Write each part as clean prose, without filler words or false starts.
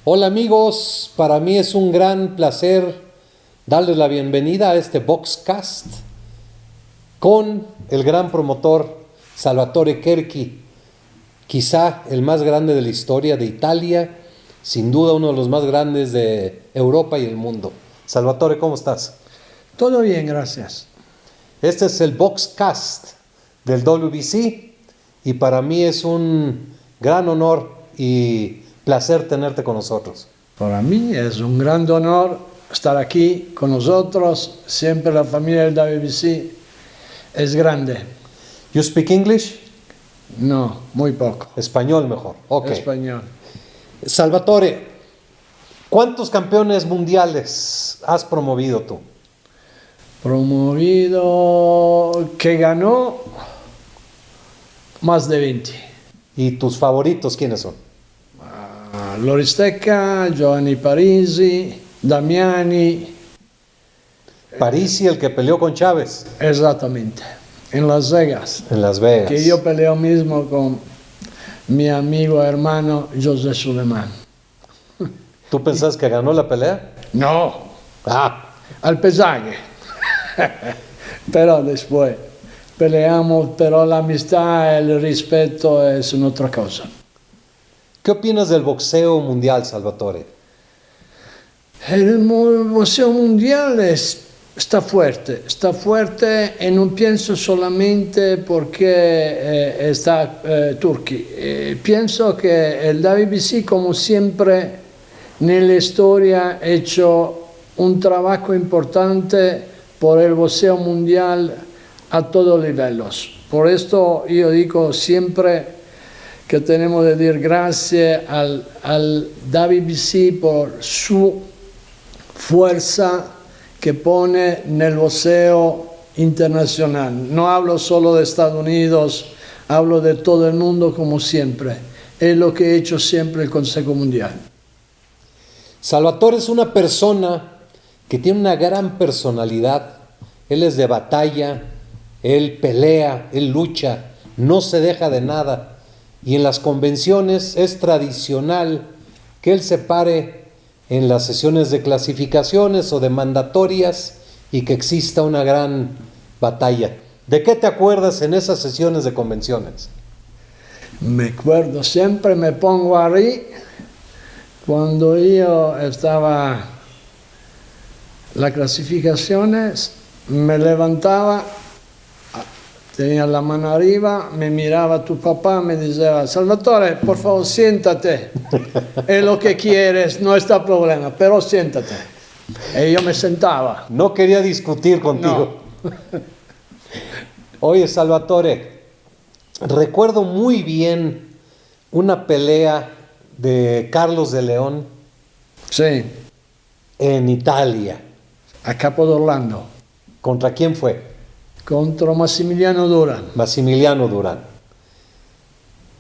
Hola amigos, para mí es un gran placer darles la bienvenida a este Boxcast con el gran promotor Salvatore Cherchi, quizá el más grande de la historia de Italia, sin duda uno de los más grandes de Europa y el mundo. Salvatore, ¿cómo estás? Todo bien, gracias. Este es el Boxcast del WBC y para mí es un gran honor y placer tenerte con nosotros. Para mí es un gran honor estar aquí con nosotros. Siempre la familia del WBC es grande. You speak English? No, muy poco. Español mejor. Ok. Español. Salvatore, ¿cuántos campeones mundiales has promovido tú? Promovido que ganó más de 20. ¿Y tus favoritos quiénes son? Loristecca, Giovanni Parisi, Damiani. Parisi, el que peleó con Chávez. Exactamente. En Las Vegas. En Las Vegas. Que yo peleo mismo con mi amigo hermano José Suleiman. ¿Tú pensás que ganó la pelea? No, al pesaje. Pero después peleamos, pero la amistad, el respeto es una otra cosa. ¿Qué opinas del boxeo mundial, Salvatore? El boxeo mundial está fuerte y no pienso solamente porque está Turquía. Pienso que el WBC, como siempre, en la historia ha hecho un trabajo importante por el boxeo mundial a todos los niveles. Por esto yo digo siempre que tenemos que decir gracias al WBC por su fuerza que pone en el boxeo internacional. No hablo solo de Estados Unidos, hablo de todo el mundo como siempre. Es lo que ha hecho siempre el Consejo Mundial. Salvatore es una persona que tiene una gran personalidad. Él es de batalla, él pelea, él lucha, no se deja de nada. Y en las convenciones es tradicional que él se pare en las sesiones de clasificaciones o de mandatorias y que exista una gran batalla. ¿De qué te acuerdas en esas sesiones de convenciones? Me acuerdo, siempre me pongo ahí. Cuando yo estaba las clasificaciones, me levantaba, tenía la mano arriba, me miraba tu papá, me decía, Salvatore, por favor, siéntate, es lo que quieres, no está problema, pero siéntate. Y yo me sentaba. No quería discutir contigo. No. Oye, Salvatore, recuerdo muy bien una pelea de Carlos de León. Sí. En Italia. A Capodorlando. ¿Contra quién fue? Contra Massimiliano Duran. Massimiliano Duran.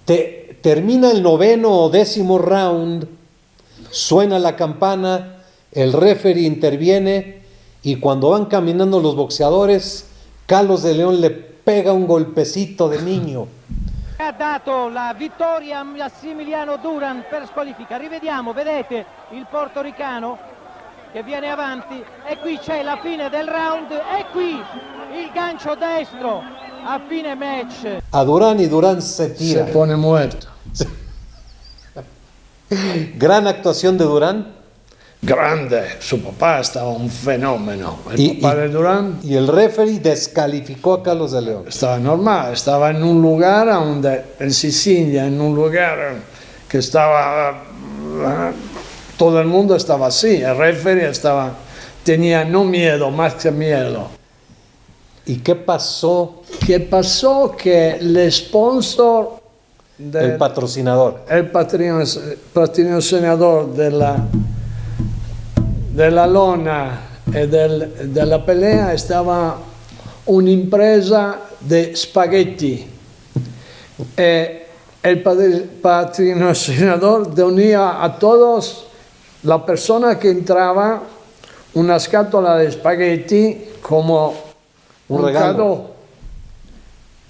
Termina el 9º o 10º round, suena la campana, el referee interviene y cuando van caminando los boxeadores, Carlos de León le pega un golpecito de niño. Ha dato la vittoria a Massimiliano Duran per squalifica. Rivediamo, vedete il portoricano che viene avanti e qui c'è la fine del round e qui il gancio destro a fine match. A Duran y Duran se tira. Se pone muerto. Gran actuación de Duran. Grande, su papá estaba un fenómeno. El papá de Duran. Y el referee descalificó a Carlos de León. Estaba normal, estaba en un lugar en Sicilia, en un lugar que estaba, todo el mundo estaba así, el referee tenía no miedo, más que miedo. ¿Y qué pasó? ¿Qué pasó? Que el sponsor, el patrocinador, el patrocinador de la lona y de la pelea estaba un'impresa de spaghetti. El patrocinador unía a todos, la persona que entraba, una scatola de spaghetti como un regalo.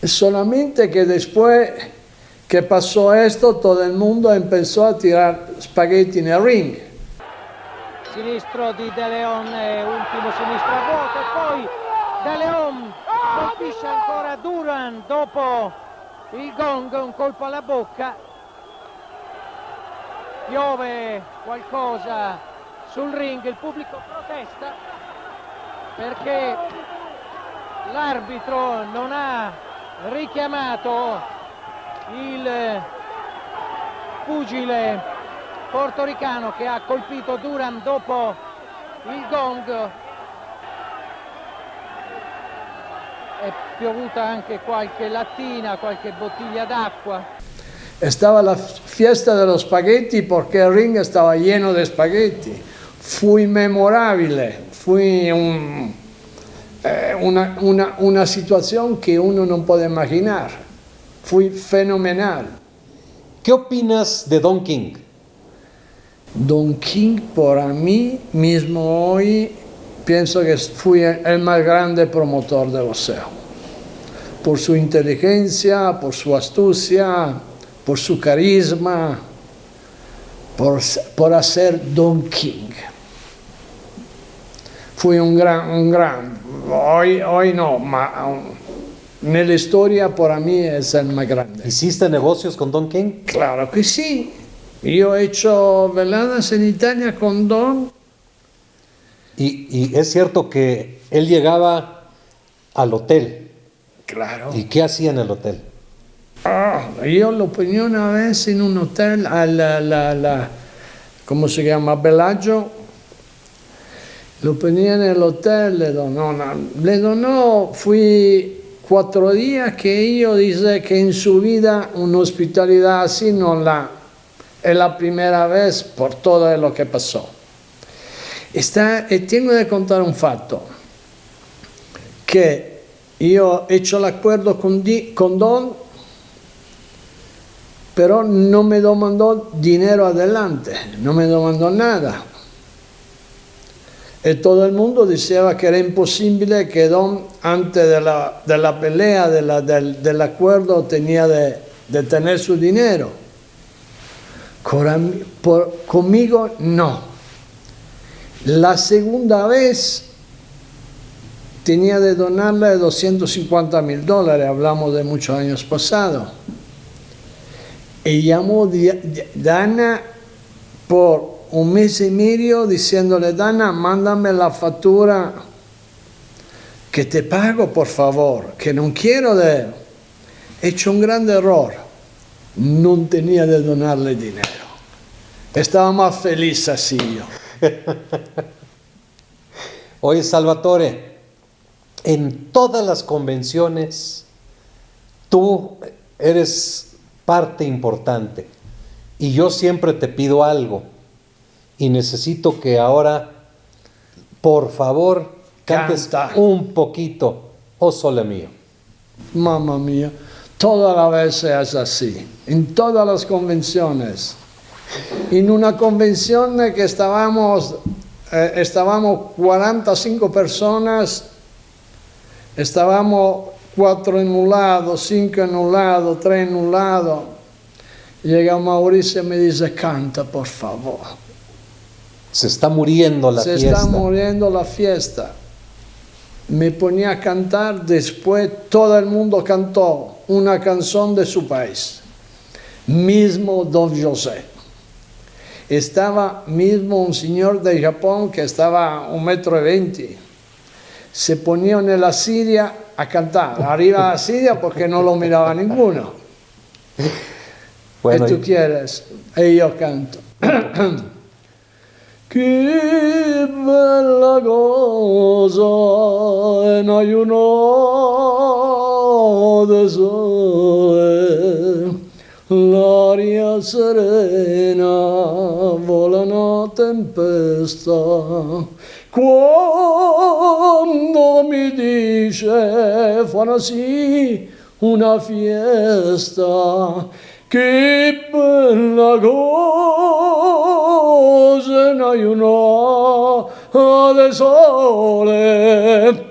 Solamente que después Que pasó esto, todo el mundo empezó a tirar spaghetti nel ring. Sinistro di De Leon, ultimo sinistro a vuoto, e poi De Leon colpisce ancora Duran dopo il gong, un colpo alla bocca. Piove qualcosa sul ring, il pubblico protesta perché l'arbitro non ha richiamato il pugile portoricano che ha colpito Duran dopo il gong. È piovuta anche qualche lattina, qualche bottiglia d'acqua. Estaba la fiesta de los spaghetti porque el ring estaba lleno de spaghetti. Fui memorable, fui una situación que uno no puede imaginar. Fui fenomenal. ¿Qué opinas de Don King? Don King, para mí mismo hoy, pienso que fui el más grande promotor de boxeo. Por su inteligencia, por su astucia, por su carisma, por hacer Don King. Fui un gran, hoy no, ma nella storia para mí es el más grande. ¿Hiciste negocios con Don King? Claro que sí. Yo he hecho veladas en Italia con Don. Y es cierto que él llegaba al hotel. Claro. ¿Y qué hacía en el hotel? Io lo ponía una vez en un hotel ¿cómo se llama? Bellagio. Lo ponía en el hotel, le donó, fui 4 días que yo dice que en su vida una hospitalidad así es la primera vez por todo lo que pasó. Y tengo que contar un fatto, que yo he hecho el acuerdo con Don, pero no me demandó dinero adelante, no me demandó nada. Y todo el mundo decía que era imposible que Don, antes de la pelea, del acuerdo, tenía de tener su dinero. Conmigo no. La segunda vez tenía de donarle $250,000, hablamos de muchos años pasados. Y llamó Dana por 1 mes y medio diciéndole: Dana, mándame la factura que te pago, por favor, que no quiero He hecho un grande error. No tenía de donarle dinero. Estaba más feliz así yo. Oye, Salvatore, en todas las convenciones tú eres parte importante y yo siempre te pido algo y necesito que ahora, por favor, cantes un poquito O Sole Mio. Mamma mía, toda la vez es así, en todas las convenciones. En una convención que estábamos 45 personas, estábamos 4 en un lado, 5 en un lado, 3 en un lado. Llega Mauricio y me dice: canta, por favor. Se está muriendo la fiesta. Se está muriendo la fiesta. Me ponía a cantar, después todo el mundo cantó una canción de su país. Mismo Don José. Estaba mismo un señor de Japón que estaba 1,20 m. Se ponía en la Siria a cantar, arriba de la Siria, porque no lo miraba ninguno. Bueno, ¿Qué tú quieres? Y yo canto. Che bella cosa in ayuno de sole, l'aria serena vola una tempesta. Quando mi dice fanno sì una fiesta, che bella cosa in ayuno de sole.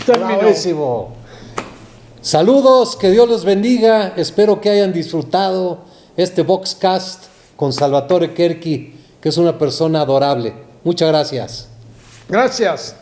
Terminó. Bravísimo. Saludos, que Dios los bendiga. Espero que hayan disfrutado este Boxcast con Salvatore Cherchi, que es una persona adorable. Muchas gracias. Gracias.